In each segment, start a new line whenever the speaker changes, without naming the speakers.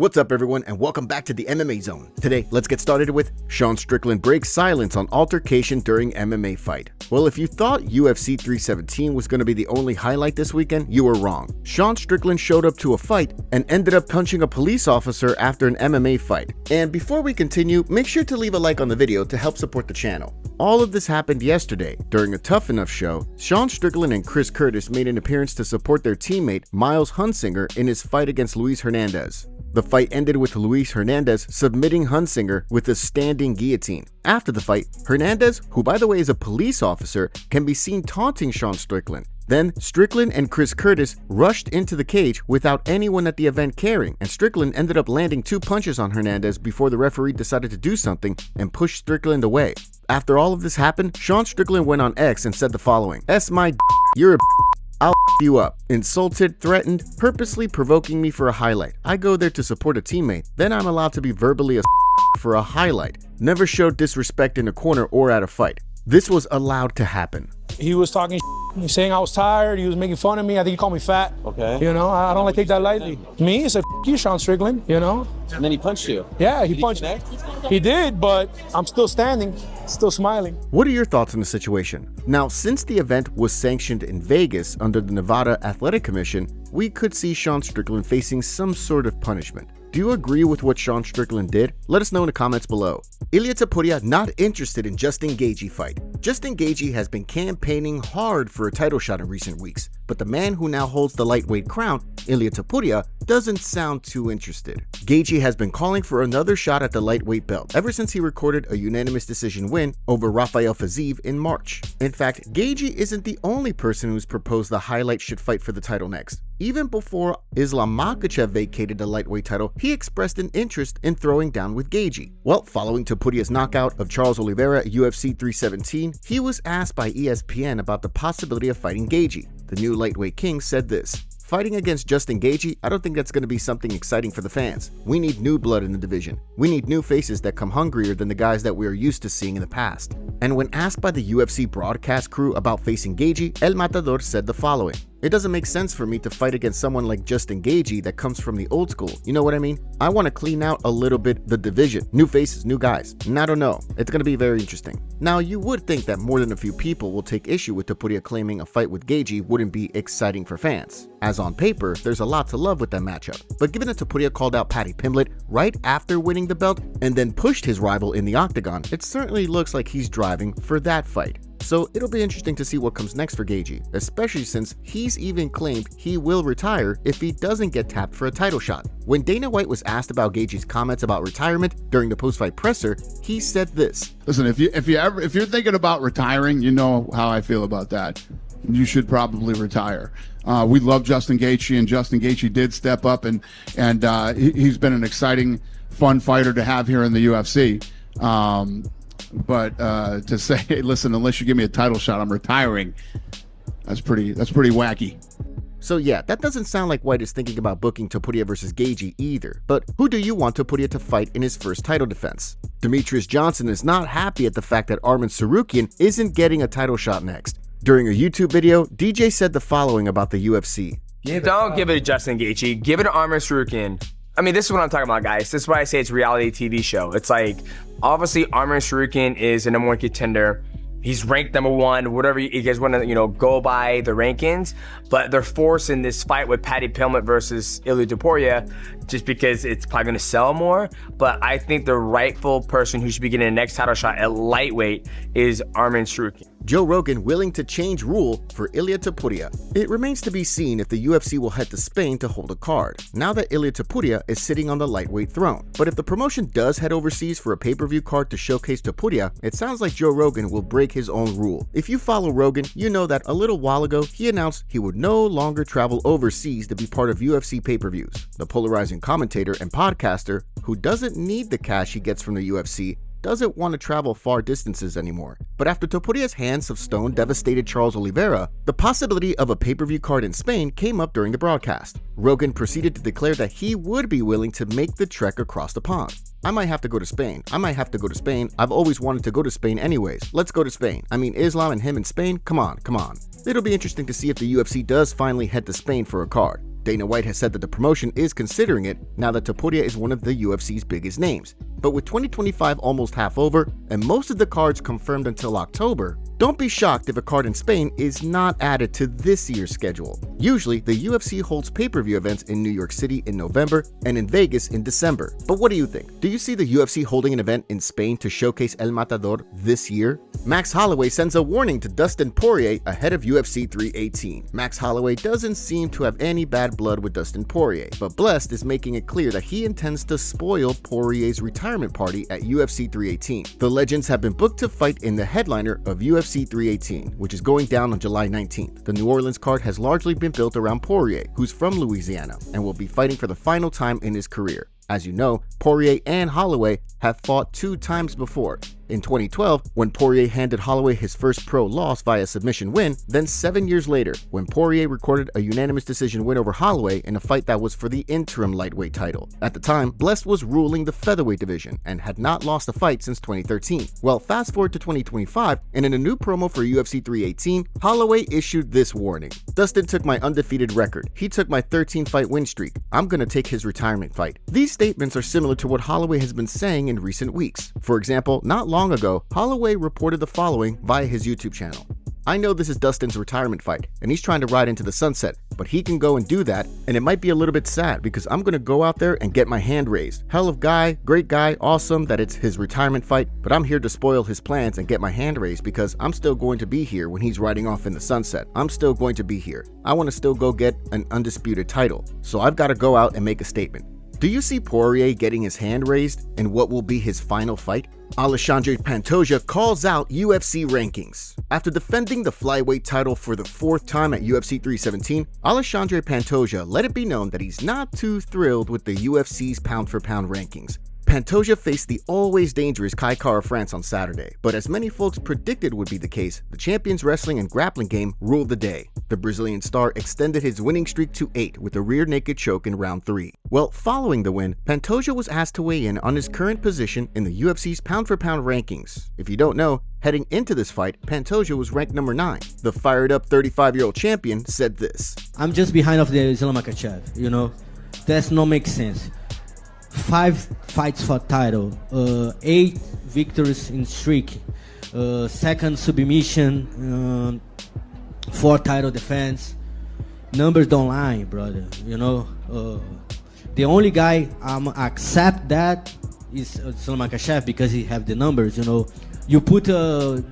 What's up everyone and welcome back to the MMA Zone. Today, let's get started with Sean Strickland breaks silence on altercation during MMA fight. Well, if you thought UFC 317 was going to be the only highlight this weekend, you were wrong. Sean Strickland showed up to a fight and ended up punching a police officer after an MMA fight. And before we continue, make sure to leave a like on the video to help support the channel. All of this happened yesterday. During a Tough Enough show, Sean Strickland and Chris Curtis made an appearance to support their teammate Miles Hunsinger in his fight against Luis Hernandez. The fight ended with Luis Hernandez submitting Hunsinger with a standing guillotine. After the fight, Hernandez, who by the way is a police officer, can be seen taunting Sean Strickland. Then, Strickland and Chris Curtis rushed into the cage without anyone at the event caring, and Strickland ended up landing 2 punches on Hernandez before the referee decided to do something and pushed Strickland away. After all of this happened, Sean Strickland went on X and said the following: "S my you're a I'll you up." Insulted, threatened, purposely provoking me for a highlight. I go there to support a teammate, then I'm allowed to be verbally a for a highlight. Never showed disrespect in a corner or at a fight. This was allowed to happen.
He was talking saying I was tired, he was making fun of me, I think he called me fat. Okay. You know, I don't like take that lightly. Me, he said, you, Sean Strickland, you know?
And then he punched you.
Yeah, he punched me. He did, but I'm still standing, still smiling.
What are your thoughts on the situation? Now, since the event was sanctioned in Vegas under the Nevada Athletic Commission, we could see Sean Strickland facing some sort of punishment. Do you agree with what Sean Strickland did? Let us know in the comments below. Ilia Topuria not interested in Justin Gaethje fight. Justin Gaethje has been campaigning hard for a title shot in recent weeks, but the man who now holds the lightweight crown, Ilia Topuria, doesn't sound too interested. Gaethje has been calling for another shot at the lightweight belt ever since he recorded a unanimous decision win over Rafael Fiziev in March. In fact, Gaethje isn't the only person who's proposed the highlight should fight for the title next. Even before Islam Makhachev vacated the lightweight title, he expressed an interest in throwing down with Gaethje. Well, following Topuria's knockout of Charles Oliveira at UFC 317, he was asked by ESPN about the possibility of fighting Gaethje. The new lightweight king said this: "Fighting against Justin Gaethje, I don't think that's going to be something exciting for the fans. We need new blood in the division. We need new faces that come hungrier than the guys that we are used to seeing in the past." And when asked by the UFC broadcast crew about facing Gaethje, El Matador said the following: "It doesn't make sense for me to fight against someone like Justin Gaethje that comes from the old school. You know what I mean? I want to clean out a little bit the division. New faces, new guys. And I don't know. It's going to be very interesting." Now, you would think that more than a few people will take issue with Topuria claiming a fight with Gaethje wouldn't be exciting for fans, as on paper, there's a lot to love with that matchup. But given that Topuria called out Paddy Pimblett right after winning the belt and then pushed his rival in the octagon, it certainly looks like he's driving for that fight. So it'll be interesting to see what comes next for Gaethje, especially since he's even claimed he will retire if he doesn't get tapped for a title shot. When Dana White was asked about Gaethje's comments about retirement during the post-fight presser, he said this:
"Listen, if you're thinking about retiring, you know how I feel about that. You should probably retire. We love Justin Gaethje, and Justin Gaethje did step up, and he's been an exciting, fun fighter to have here in the UFC. But to say, hey, listen, unless you give me a title shot, I'm retiring. That's pretty wacky."
So yeah, that doesn't sound like White is thinking about booking Topuria versus Gaethje either. But who do you want Topuria to fight in his first title defense? Demetrious Johnson is not happy at the fact that Arman Tsarukyan isn't getting a title shot next. During a YouTube video, DJ said the following about the UFC:
"Don't give it to Justin Gaethje, give it to Arman Tsarukyan." I mean, this is what I'm talking about, guys. This is why I say it's a reality TV show. It's like, obviously, Arman Tsarukyan is a #1 contender. He's ranked #1, whatever you guys want to, go by the rankings. But they're forcing this fight with Paddy Pimblett versus Ilia Topuria just because it's probably going to sell more. But I think the rightful person who should be getting the next title shot at lightweight is Arman Tsarukyan.
Joe Rogan willing to change rule for Ilia Topuria. It remains to be seen if the UFC will head to Spain to hold a card, now that Ilia Topuria is sitting on the lightweight throne. But if the promotion does head overseas for a pay-per-view card to showcase Topuria, it sounds like Joe Rogan will break his own rule. If you follow Rogan, you know that a little while ago, he announced he would no longer travel overseas to be part of UFC pay-per-views. The polarizing commentator and podcaster, who doesn't need the cash he gets from the UFC, doesn't want to travel far distances anymore. But after Topuria's hands of stone devastated Charles Oliveira, the possibility of a pay-per-view card in Spain came up during the broadcast. Rogan proceeded to declare that he would be willing to make the trek across the pond. "I might have to go to Spain. I might have to go to Spain. I've always wanted to go to Spain anyways. Let's go to Spain. I mean, Islam and him in Spain? Come on, come on." It'll be interesting to see if the UFC does finally head to Spain for a card. Dana White has said that the promotion is considering it now that Topuria is one of the UFC's biggest names. But with 2025 almost half over and most of the cards confirmed until October, don't be shocked if a card in Spain is not added to this year's schedule. Usually, the UFC holds pay-per-view events in New York City in November and in Vegas in December. But what do you think? Do you see the UFC holding an event in Spain to showcase El Matador this year? Max Holloway sends a warning to Dustin Poirier ahead of UFC 318. Max Holloway doesn't seem to have any bad blood with Dustin Poirier, but Blessed is making it clear that he intends to spoil Poirier's retirement party at UFC 318. The legends have been booked to fight in the headliner of UFC 318, which is going down on July 19th. The New Orleans card has largely been built around Poirier, who's from Louisiana, and will be fighting for the final time in his career. As you know, Poirier and Holloway have fought 2 times before. In 2012, when Poirier handed Holloway his first pro loss via submission win, then 7 years later, when Poirier recorded a unanimous decision win over Holloway in a fight that was for the interim lightweight title. At the time, Blessed was ruling the featherweight division and had not lost a fight since 2013. Well, fast forward to 2025, and in a new promo for UFC 318, Holloway issued this warning. Dustin took my undefeated record. He took my 13-fight win streak. I'm gonna take his retirement fight. These statements are similar to what Holloway has been saying in recent weeks. For example, not long ago, Holloway reported the following via his YouTube channel. I know this is Dustin's retirement fight, and he's trying to ride into the sunset, but he can go and do that, and it might be a little bit sad because I'm gonna go out there and get my hand raised. Hell of guy, great guy, awesome that it's his retirement fight, but I'm here to spoil his plans and get my hand raised because I'm still going to be here when he's riding off in the sunset. I'm still going to be here. I want to still go get an undisputed title, so I've got to go out and make a statement. Do you see Poirier getting his hand raised in what will be his final fight? Alexandre Pantoja calls out UFC rankings. After defending the flyweight title for the 4th time at UFC 317, Alexandre Pantoja let it be known that he's not too thrilled with the UFC's pound-for-pound rankings. Pantoja faced the always dangerous Kai Kara-France on Saturday, but as many folks predicted would be the case, the champion's wrestling and grappling game ruled the day. The Brazilian star extended his winning streak to 8 with a rear naked choke in round 3. Well, following the win, Pantoja was asked to weigh in on his current position in the UFC's pound-for-pound rankings. If you don't know, heading into this fight, Pantoja was ranked number 9. The fired-up 35-year-old champion said this.
I'm just behind of the Islam Makhachev, you know? That's not make sense. 5 fights for title, 8 victories in streak, 2nd submission, 4 title defense. Numbers don't lie, brother. You know, the only guy accept that is Islam Makhachev because he have the numbers. You know, you put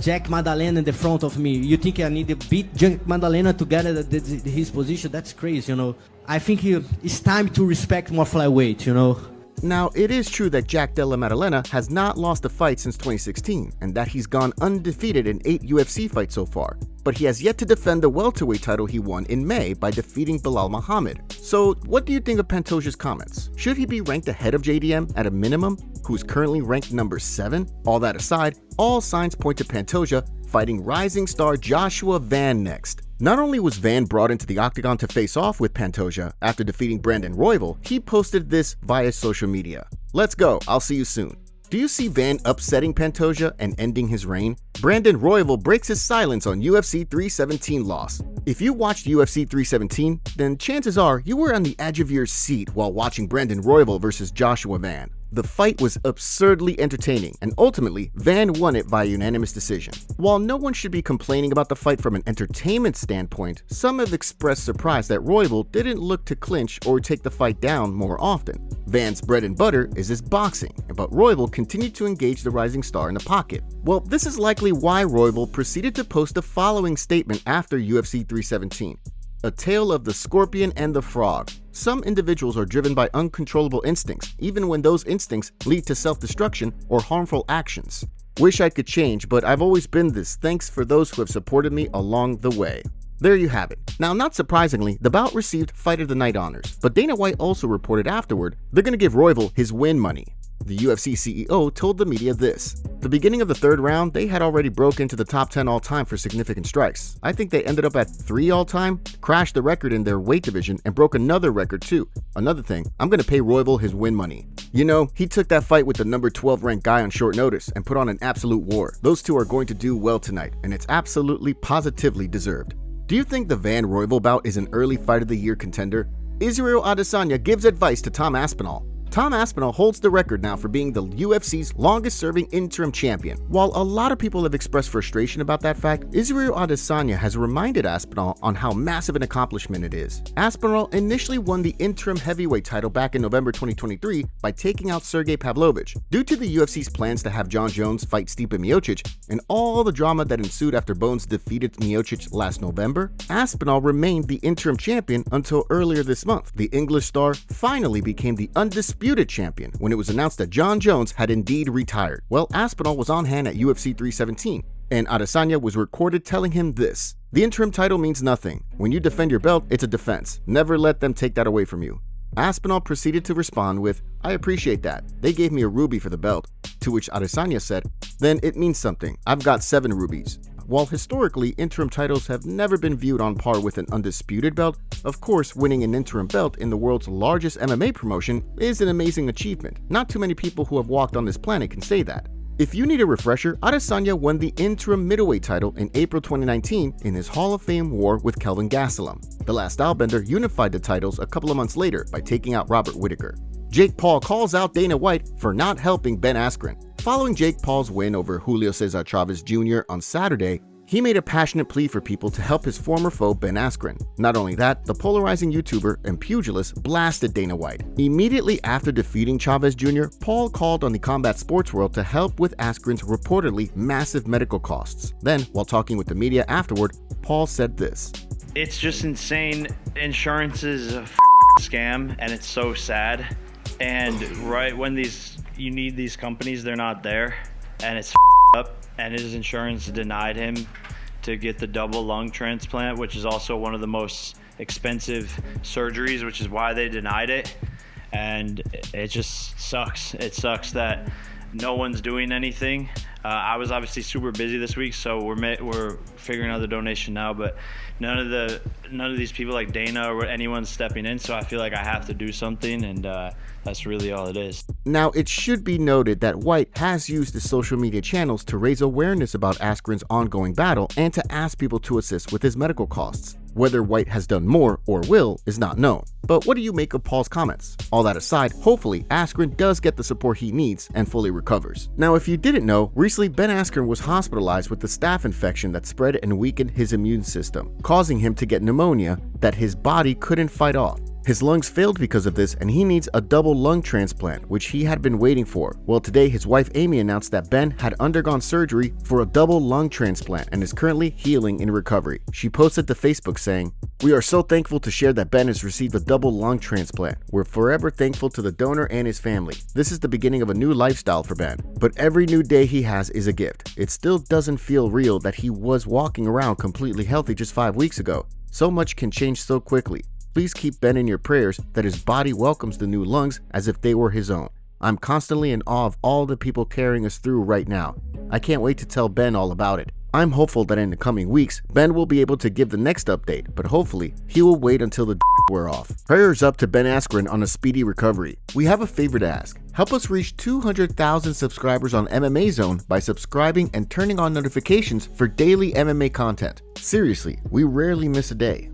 Jack Madalena in the front of me. You think I need to beat Jack Madalena to get his position? That's crazy. You know, I think it's time to respect more flyweight. You know.
Now, it is true that Jack Della Maddalena has not lost a fight since 2016, and that he's gone undefeated in 8 UFC fights so far, but he has yet to defend the welterweight title he won in May by defeating Bilal Muhammad. So, what do you think of Pantoja's comments? Should he be ranked ahead of JDM at a minimum, who's currently ranked number 7? All that aside, all signs point to Pantoja fighting rising star Joshua Van next. Not only was Van brought into the octagon to face off with Pantoja after defeating Brandon Royval, he posted this via social media. Let's go, I'll see you soon. Do you see Van upsetting Pantoja and ending his reign? Brandon Royval breaks his silence on UFC 317 loss. If you watched UFC 317, then chances are you were on the edge of your seat while watching Brandon Royval versus Joshua Van. The fight was absurdly entertaining, and ultimately, Van won it by unanimous decision. While no one should be complaining about the fight from an entertainment standpoint, some have expressed surprise that Royval didn't look to clinch or take the fight down more often. Van's bread and butter is his boxing, but Royval continued to engage the rising star in the pocket. Well, this is likely why Royval proceeded to post the following statement after UFC 317. A tale of the scorpion and the frog. Some individuals are driven by uncontrollable instincts, even when those instincts lead to self-destruction or harmful actions. Wish I could change, but I've always been this. Thanks for those who have supported me along the way. There you have it. Now, not surprisingly, the bout received Fight of the Night honors, but Dana White also reported afterward they're going to give Royval his win money. The UFC CEO told the media this. The beginning of the 3rd round, they had already broke into the top 10 all-time for significant strikes. I think they ended up at 3 all-time, crashed the record in their weight division, and broke another record too. Another thing, I'm going to pay Royval his win money. You know, he took that fight with the number 12 ranked guy on short notice and put on an absolute war. Those two are going to do well tonight, and it's absolutely positively deserved. Do you think the Van Royval bout is an early fight of the year contender? Israel Adesanya gives advice to Tom Aspinall. Tom Aspinall holds the record now for being the UFC's longest-serving interim champion. While a lot of people have expressed frustration about that fact, Israel Adesanya has reminded Aspinall on how massive an accomplishment it is. Aspinall initially won the interim heavyweight title back in November 2023 by taking out Sergey Pavlovich. Due to the UFC's plans to have Jon Jones fight Stipe Miocic and all the drama that ensued after Bones defeated Miocic last November, Aspinall remained the interim champion until earlier this month. The English star finally became the undisputed champion when it was announced that Jon Jones had indeed retired. Well, Aspinall was on hand at UFC 317, and Adesanya was recorded telling him this: "The interim title means nothing. When you defend your belt, it's a defense. Never let them take that away from you." Aspinall proceeded to respond with, "I appreciate that. They gave me a ruby for the belt." To which Adesanya said, "Then it means something. I've got 7 rubies." While historically interim titles have never been viewed on par with an undisputed belt, of course winning an interim belt in the world's largest MMA promotion is an amazing achievement. Not too many people who have walked on this planet can say that. If you need a refresher, Adesanya won the interim middleweight title in April 2019 in his Hall of Fame war with Kelvin Gastelum. The last Stylebender unified the titles a couple of months later by taking out Robert Whittaker. Jake Paul calls out Dana White for not helping Ben Askren. Following Jake Paul's win over Julio Cesar Chavez Jr. on Saturday, he made a passionate plea for people to help his former foe Ben Askren. Not only that, the polarizing YouTuber and pugilist blasted Dana White. Immediately after defeating Chavez Jr., Paul called on the combat sports world to help with Askren's reportedly massive medical costs. Then, while talking with the media afterward, Paul said this:
"It's just insane. Insurance is a scam, and it's so sad. And right when you need these companies, they're not there, and it's up. And his insurance denied him to get the double lung transplant, which is also one of the most expensive surgeries, which is why they denied it. And it just sucks. It sucks that no one's doing anything. I was obviously super busy this week, so we're figuring out the donation now, but none of these people like Dana or anyone stepping in, so I feel like I have to do something, and that's really all it is."
Now, it should be noted that White has used his social media channels to raise awareness about Askren's ongoing battle and to ask people to assist with his medical costs. Whether White has done more or will is not known. But what do you make of Paul's comments? All that aside, hopefully Askren does get the support he needs and fully recovers. Now, if you didn't know, recently Ben Askren was hospitalized with a staph infection that spread and weakened his immune system, causing him to get pneumonia that his body couldn't fight off. His lungs failed because of this, and he needs a double lung transplant, which he had been waiting for. Well, today his wife Amy announced that Ben had undergone surgery for a double lung transplant and is currently healing in recovery. She posted to Facebook saying, "We are so thankful to share that Ben has received a double lung transplant. We're forever thankful to the donor and his family. This is the beginning of a new lifestyle for Ben, but every new day he has is a gift. It still doesn't feel real that he was walking around completely healthy just 5 weeks ago. So much can change so quickly. Please keep Ben in your prayers that his body welcomes the new lungs as if they were his own. I'm constantly in awe of all the people carrying us through right now. I can't wait to tell Ben all about it. I'm hopeful that in the coming weeks, Ben will be able to give the next update, but hopefully, he will wait until the wear off. Prayers up to Ben Askren on a speedy recovery. We have a favor to ask. Help us reach 200,000 subscribers on MMA Zone by subscribing and turning on notifications for daily MMA content. Seriously, we rarely miss a day.